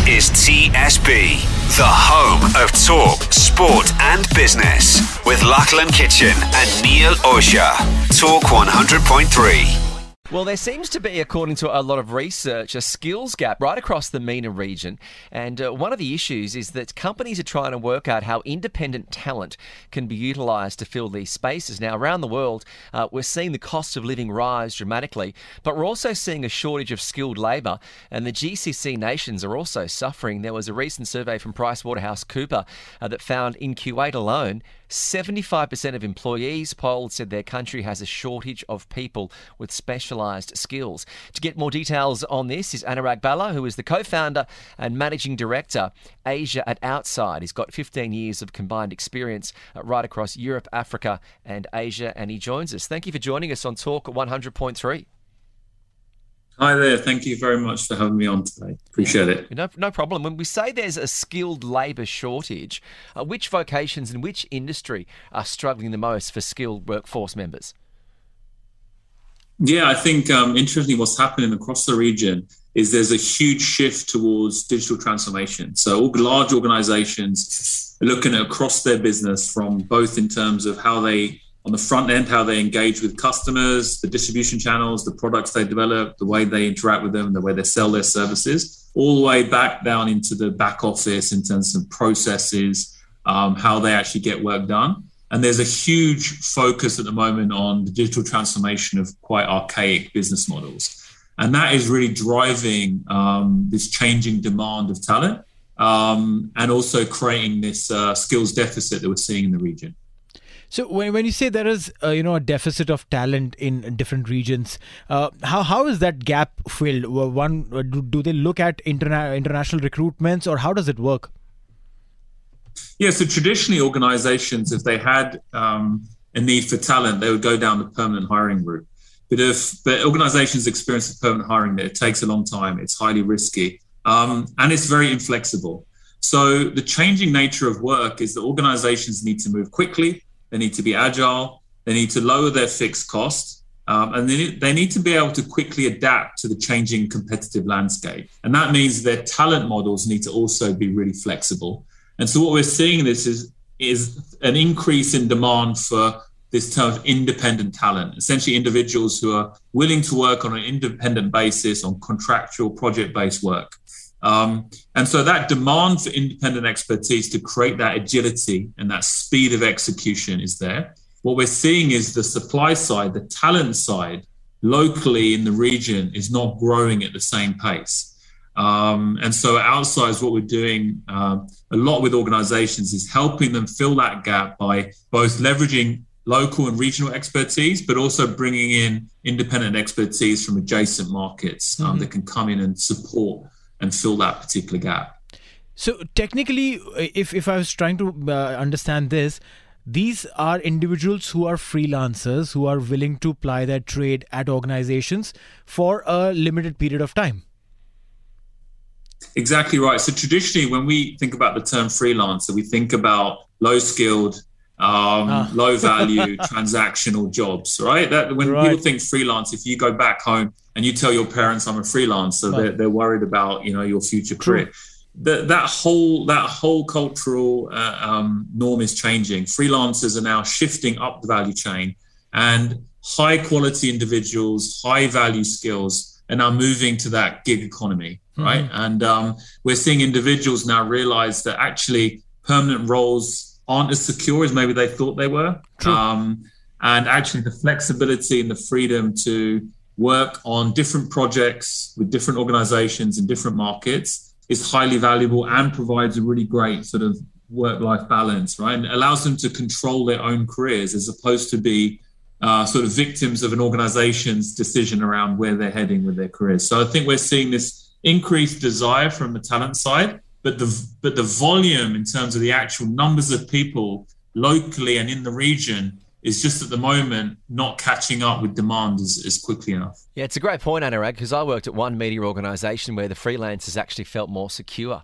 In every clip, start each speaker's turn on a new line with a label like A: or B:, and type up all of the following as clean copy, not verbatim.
A: is TSB, the home of talk, sport and business with Lachlan Kitchen and Neil Osha. Talk 100.3.
B: Well, there seems to be, according to a lot of research, a skills gap right across the MENA region. And one of the issues is that companies are trying to work out how independent talent can be utilised to fill these spaces. Now, around the world, we're seeing the cost of living rise dramatically, but we're also seeing a shortage of skilled labour, and the GCC nations are also suffering. There was a recent survey from PricewaterhouseCoopers that found in Kuwait alone, 75% of employees polled said their country has a shortage of people with specialised skills. To get more details on this is Anurag Bhalla, who is the co-founder and managing director, Asia at Outsized. He's got 15 years of combined experience right across Europe, Africa and Asia, and he joins us. Thank you for joining us on Talk 100.3.
C: Hi there. Thank you very much for having me on today. Appreciate it.
B: No problem. When we say there's a skilled labour shortage, which vocations and which industry are struggling the most for skilled workforce members?
C: Yeah, I think interestingly what's happening across the region is there's a huge shift towards digital transformation. So all large organisations are looking at across their business from both in terms of how they, on the front end, how they engage with customers, the distribution channels, the products they develop, the way they interact with them, the way they sell their services, all the way back down into the back office in terms of processes, how they actually get work done. And there's a huge focus at the moment on the digital transformation of quite archaic business models. And that is really driving this changing demand of talent and also creating this skills deficit that we're seeing in the region.
D: So when you say there is a deficit of talent in different regions, how is that gap filled? Do they look at international recruitments, or how does it work?
C: Yeah, so traditionally organizations, if they had a need for talent, they would go down the permanent hiring route. But organizations experience permanent hiring, it takes a long time, it's highly risky, and it's very inflexible. So the changing nature of work is that organizations need to move quickly. They need to be agile. They need to lower their fixed costs. And they need to be able to quickly adapt to the changing competitive landscape. And that means their talent models need to also be really flexible. And so what we're seeing in this is an increase in demand for this term of independent talent, essentially individuals who are willing to work on an independent basis on contractual project-based work. And so that demand for independent expertise to create that agility and that speed of execution is there. What we're seeing is the supply side, the talent side, locally in the region is not growing at the same pace. And so at Outsized, what we're doing a lot with organizations is helping them fill that gap by both leveraging local and regional expertise, but also bringing in independent expertise from adjacent markets that can come in and support and fill that particular gap.
D: So technically, if I was trying to understand this, these are individuals who are freelancers who are willing to ply their trade at organizations for a limited period of time.
C: Exactly right. So traditionally, when we think about the term freelancer, we think about low-skilled, low-value, transactional jobs, right? People think freelance, if you go back home and you tell your parents I'm a freelancer, they're worried about your future career. That whole cultural norm is changing. Freelancers are now shifting up the value chain, and high-quality individuals, high-value skills are now moving to that gig economy, right? And we're seeing individuals now realize that actually permanent roles aren't as secure as maybe they thought they were. And actually the flexibility and the freedom to work on different projects with different organizations in different markets is highly valuable and provides a really great sort of work-life balance, right? And it allows them to control their own careers as opposed to be sort of victims of an organization's decision around where they're heading with their careers. So I think we're seeing this increased desire from the talent side, but the volume in terms of the actual numbers of people locally and in the region is just at the moment not catching up with demand as quickly enough.
B: Yeah, it's a great point, Anurag, because I worked at one media organisation where the freelancers actually felt more secure.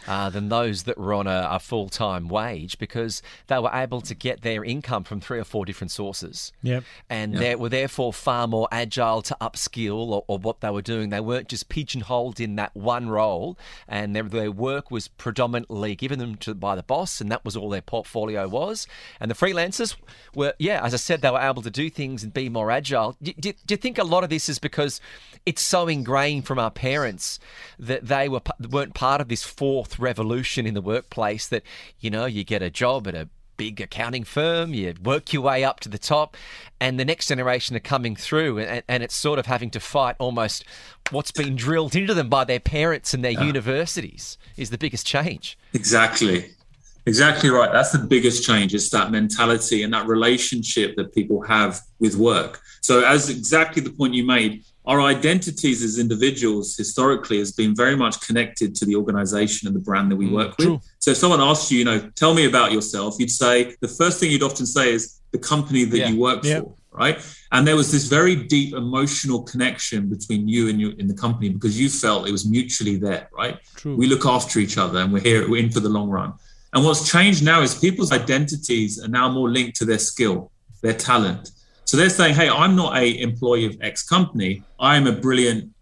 B: than those that were on a full-time wage, because they were able to get their income from 3 or 4 different sources.
D: Yep.
B: And they were therefore far more agile to upskill or what they were doing. They weren't just pigeonholed in that one role, and their work was predominantly given them by the boss, and that was all their portfolio was. And the freelancers were, as I said, they were able to do things and be more agile. Do you think a lot of this is because it's so ingrained from our parents that they weren't part of this fourth revolution in the workplace, that, you get a job at a big accounting firm, you work your way up to the top, and the next generation are coming through, and it's sort of having to fight almost what's been drilled into them by their parents and their universities is the biggest change. Exactly
C: right. That's the biggest change. It's that mentality and that relationship that people have with work. So as exactly the point you made, our identities as individuals historically has been very much connected to the organization and the brand that we work with.
D: True.
C: So if someone asks you, tell me about yourself, you'd say, the first thing you'd often say is the company that you work for, right? And there was this very deep emotional connection between you and in the company, because you felt it was mutually there, right?
D: True.
C: We look after each other and we're in for the long run. And what's changed now is people's identities are now more linked to their skill, their talent. So they're saying, hey, I'm not a employee of X company. I'm a brilliant,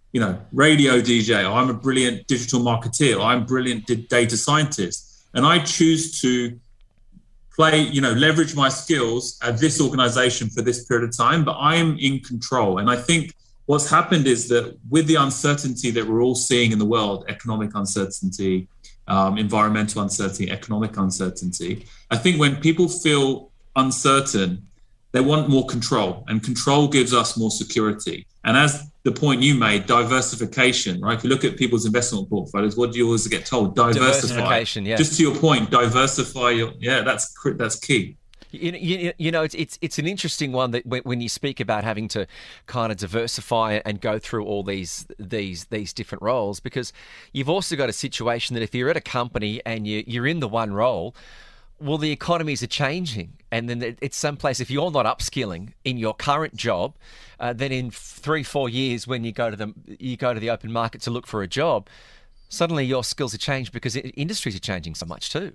C: radio DJ, or I'm a brilliant digital marketeer, or I'm a brilliant data scientist. And I choose to leverage my skills at this organization for this period of time, but I'm in control. And I think what's happened is that with the uncertainty that we're all seeing in the world, economic uncertainty, environmental uncertainty, economic uncertainty, I think when people feel uncertain, they want more control, and control gives us more security. And as the point you made, diversification, right? If you look at people's investment portfolios, what do you always get told?
B: Diversification, yeah.
C: Just to your point, diversify that's key.
B: It's an interesting one that when you speak about having to kind of diversify and go through all these different roles, because you've also got a situation that if you're at a company and you're in the one role, well, the economies are changing, and then it's someplace, if you're not upskilling in your current job, then in 3-4 years when you go to the open market to look for a job, suddenly your skills are changed because industries are changing so much too.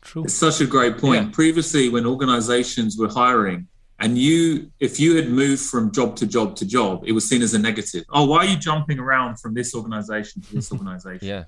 D: True.
C: It's such a great point. Yeah. Previously, when organizations were hiring, and if you had moved from job to job to job, it was seen as a negative. Oh, why are you jumping around from this organization to this organization?
B: Yeah.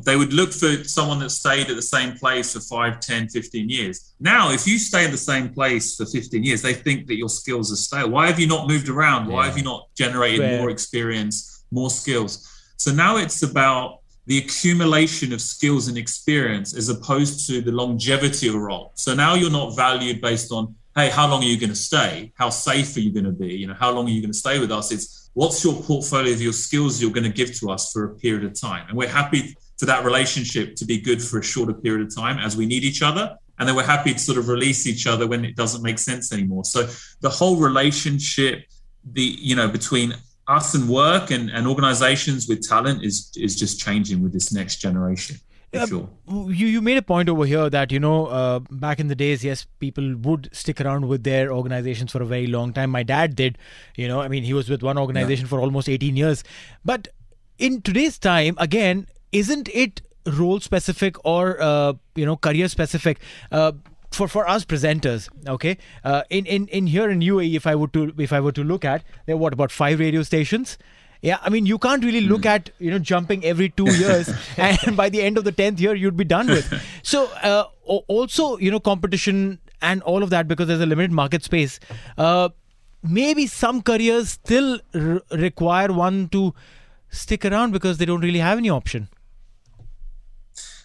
C: They would look for someone that stayed at the same place for 5, 10, 15 years. Now, if you stay in the same place for 15 years, they think that your skills are stale. Why have you not moved around? Why have you not generated more experience, more skills? So now it's about the accumulation of skills and experience as opposed to the longevity of a role. So now you're not valued based on, hey, how long are you going to stay? How safe are you going to be? How long are you going to stay with us? It's what's your portfolio of your skills you're going to give to us for a period of time? And we're happy for that relationship to be good for a shorter period of time as we need each other. And then we're happy to sort of release each other when it doesn't make sense anymore. So the whole relationship, between us and work and organizations with talent is just changing with this next generation. Sure.
D: You made a point over here that, back in the days, yes, people would stick around with their organizations for a very long time. My dad did, he was with one organization for almost 18 years. But in today's time, again, isn't it role specific or, career specific? For us presenters, okay, in here in UAE, if I were to look at, there are about 5 radio stations. Yeah, you can't really look at, jumping every 2 years and by the end of the 10th year, you'd be done with. So also, competition and all of that, because there's a limited market space. Maybe some careers still require one to stick around because they don't really have any option.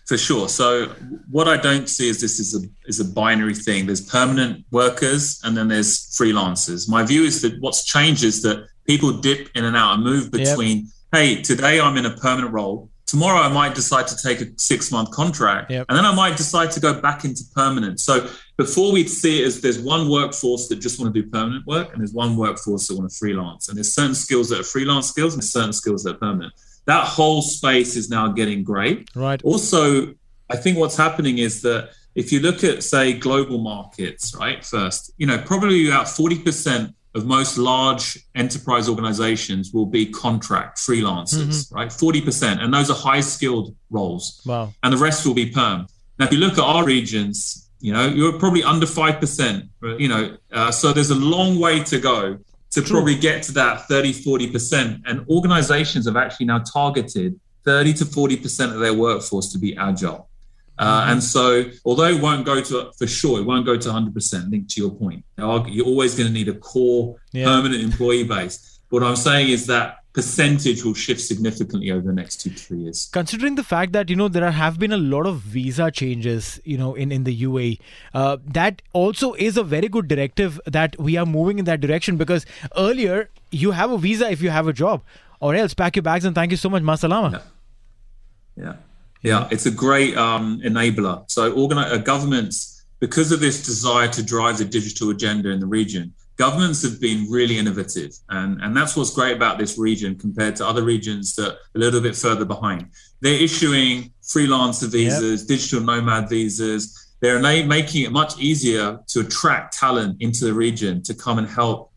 C: For sure. So what I don't see is this is a binary thing. There's permanent workers and then there's freelancers. My view is that what's changed is that people dip in and out and move between, hey, today I'm in a permanent role. Tomorrow I might decide to take a 6-month contract and then I might decide to go back into permanent. So before we'd see it as there's one workforce that just want to do permanent work and there's one workforce that want to freelance. And there's certain skills that are freelance skills and certain skills that are permanent. That whole space is now getting grey.
D: Right.
C: Also, I think what's happening is that if you look at, say, global markets, right, first, probably about 40% of most large enterprise organizations will be contract freelancers, right? 40%. And those are high skilled roles.
D: Wow.
C: And the rest will be perm. Now, if you look at our regions, you're probably under 5%, so there's a long way to go to probably get to that 30, 40%. And organizations have actually now targeted 30 to 40% of their workforce to be agile. And so, although it won't go to, for sure, it won't go to 100%, linked to your point. You're always going to need a core permanent employee base. What I'm saying is that percentage will shift significantly over the next 2 to 3 years.
D: Considering the fact that, there have been a lot of visa changes, in the UAE, that also is a very good directive that we are moving in that direction, because earlier you have a visa if you have a job, or else pack your bags and thank you so much, masalama.
C: Yeah, it's a great enabler. So governments, because of this desire to drive the digital agenda in the region, governments have been really innovative. And that's what's great about this region compared to other regions that are a little bit further behind. They're issuing freelancer visas, digital nomad visas. They're making it much easier to attract talent into the region to come and help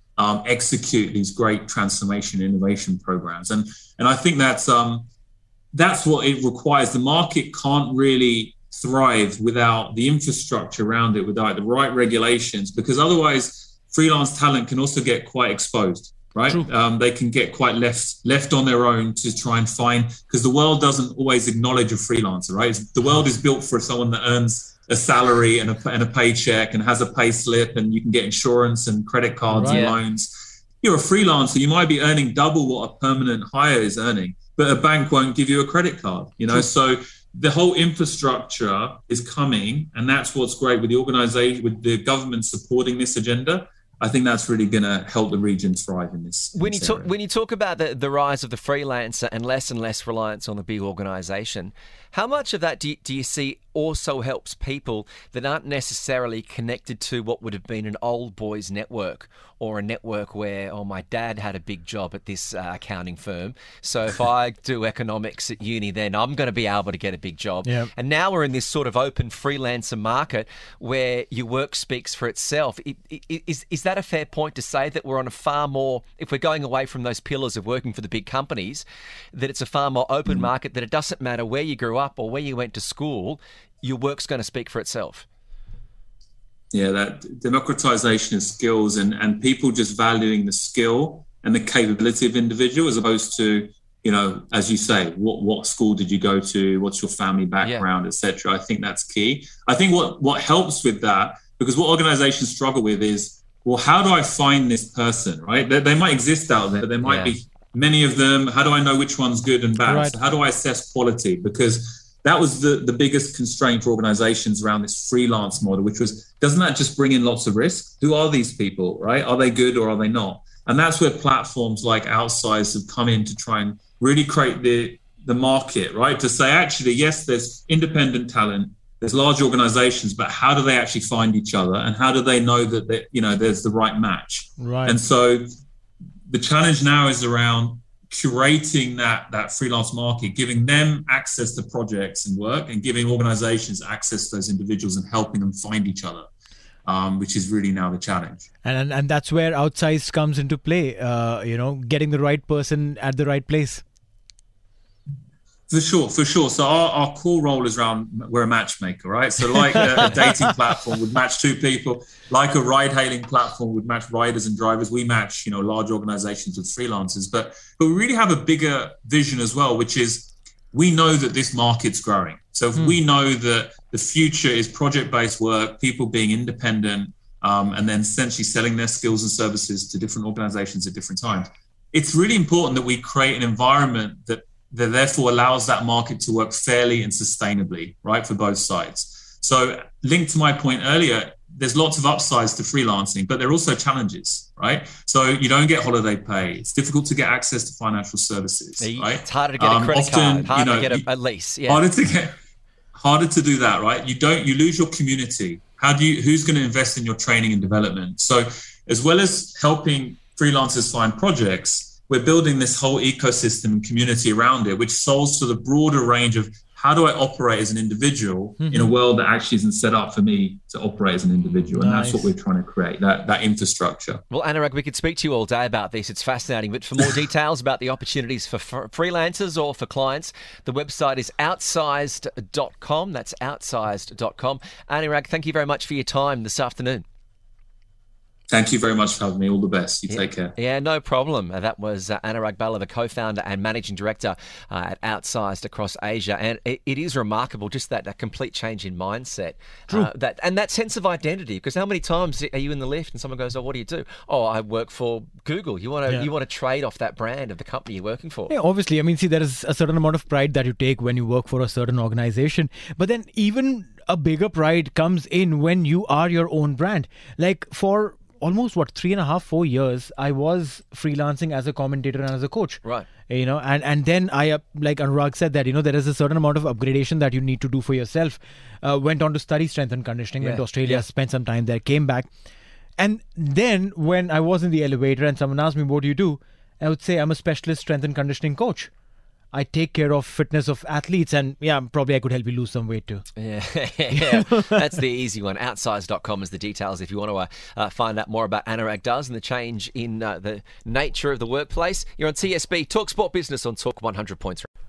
C: execute these great transformation innovation programs. And I think that's what it requires. The market can't really thrive without the infrastructure around it, without the right regulations, because otherwise freelance talent can also get quite exposed, right? They can get quite left on their own to try and find, because the world doesn't always acknowledge a freelancer, right? The world is built for someone that earns a salary and a paycheck and has a pay slip, and you can get insurance and credit cards and loans. You're a freelancer, you might be earning double what a permanent hire is earning, but a bank won't give you a credit card, So the whole infrastructure is coming, and that's what's great with the organization, with the government supporting this agenda. I think that's really going to help the region thrive in this. When
B: you talk about the rise of the freelancer and less reliance on the big organisation, how much of that do you see also helps people that aren't necessarily connected to what would have been an old boys network, or a network where, my dad had a big job at this accounting firm, so if I do economics at uni, then I'm going to be able to get a big job. Yep. And now we're in this sort of open freelancer market where your work speaks for itself. Is that a fair point to say, that we're on a far more, if we're going away from those pillars of working for the big companies, that it's a far more open market, that it doesn't matter where you grew up or where you went to school, your work's going to speak for itself?
C: Yeah, that democratization of skills and people just valuing the skill and the capability of individual, as opposed to, as you say, what school did you go to, what's your family background, etc. I think that's key. I think what helps with that, because what organizations struggle with is, well, how do I find this person, right? They might exist out there, but there might be many of them. How do I know which one's good and bad? Right. So how do I assess quality? Because that was the biggest constraint for organizations around this freelance model, which was, doesn't that just bring in lots of risk? Who are these people, right? Are they good or are they not? And that's where platforms like Outsized have come in to try and really create the market, right? To say, actually, yes, there's independent talent, there's large organizations, but how do they actually find each other? And how do they know that there's the right match? Right. And so the challenge now is around curating that freelance market, giving them access to projects and work, and giving organizations access to those individuals and helping them find each other, which is really now the challenge.
D: And that's where Outsized comes into play, getting the right person at the right place.
C: For sure. So our core role is around, we're a matchmaker, right? So like a dating platform would match two people, like a ride-hailing platform would match riders and drivers. We match, large organizations with freelancers. But we really have a bigger vision as well, which is, we know that this market's growing. So if we know that the future is project-based work, people being independent, and then essentially selling their skills and services to different organizations at different times, it's really important that we create an environment that therefore allows that market to work fairly and sustainably, right, for both sides. So linked to my point earlier, there's lots of upsides to freelancing, but there are also challenges, right? So you don't get holiday pay. It's difficult to get access to financial services, right?
B: It's harder to get a credit card, harder to get a lease. Yeah.
C: Harder to do that, right? You lose your community. Who's going to invest in your training and development? So as well as helping freelancers find projects, we're building this whole ecosystem and community around it, which solves for the broader range of how do I operate as an individual in a world that actually isn't set up for me to operate as an individual? And that's what we're trying to create, that infrastructure.
B: Well, Anurag, we could speak to you all day about this. It's fascinating. But for more details about the opportunities for freelancers or for clients, the website is outsized.com. That's outsized.com. Anurag, thank you very much for your time this afternoon.
C: Thank you very much for having me. All the best. You take care.
B: Yeah, no problem. That was Anurag Bhalla, the co-founder and managing director at Outsized across Asia. And it is remarkable, just that complete change in mindset.
D: True.
B: That sense of identity. Because how many times are you in the lift and someone goes, oh, what do you do? Oh, I work for Google. You want to trade off that brand of the company you're working for.
D: Yeah, obviously. I mean, see, there is a certain amount of pride that you take when you work for a certain organization. But then even a bigger pride comes in when you are your own brand. Like for almost 3.5-4 years, I was freelancing as a commentator and as a coach.
B: Right.
D: And then I, like Anurag said, that, there is a certain amount of upgradation that you need to do for yourself. Went on to study strength and conditioning, went to Australia, spent some time there, came back. And then when I was in the elevator and someone asked me, what do you do? I would say I'm a specialist strength and conditioning coach. I take care of fitness of athletes, and probably I could help you lose some weight too.
B: Yeah, that's the easy one. Outsized.com is the details if you want to find out more about Anurag does and the change in the nature of the workplace. You're on TSB, Talk Sport Business on Talk 100.3.